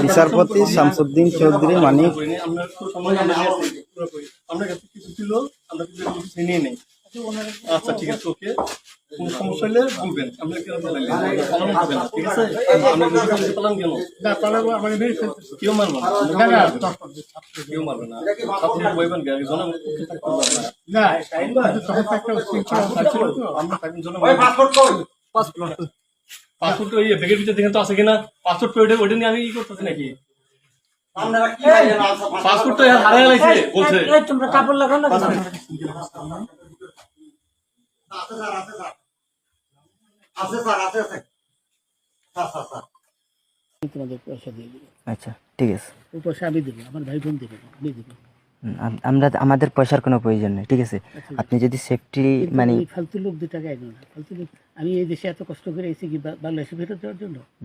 বিচারপতি শামসুদ্দিন চৌধুরী মানিক আমরা কিছু ছিল, আমরা কিছু নিয়ে নেই। আচ্ছা ঠিক আছে, ওকে, কোনো সমস্যা হলে বলবেন। আমরা কেন পালান হবে না, ঠিক আছে? আমরা পালান কেন? না পালাবো, আমাকে মেরে ফেলতেছে। কেউ মারবে না, কেউ মারবে না। আপনি বলবেন না, আমরা পাসপোর্ট ওই ব্যাগের ভিতরে দেখেন তো আছে কিনা। পাসপোর্ট ওইটা নিয়ে আমি ই করতেছি নাকি? পাসপোর্ট তো হারিয়ে গেছে বলছে। তোমরা কাপড় লাগাও না, তোমাদের পয়সা দিয়ে দিবো। আচ্ছা ঠিক আছে, ওই পয়সা আমি দেবো, আমার ভাই বোন দেবে, আমি দেবো। আমরা আমাদের পয়সার কোনো প্রয়োজন নেই, ঠিক আছে? আপনি যদি সেফটি মানে ফালতু লোক 2 টাকা এনো না, ফালতু লোক। আমি এই দেশে এত কষ্ট করে এসেছি কি বাংলাদেশে ফেরত দেওয়ার জন্য?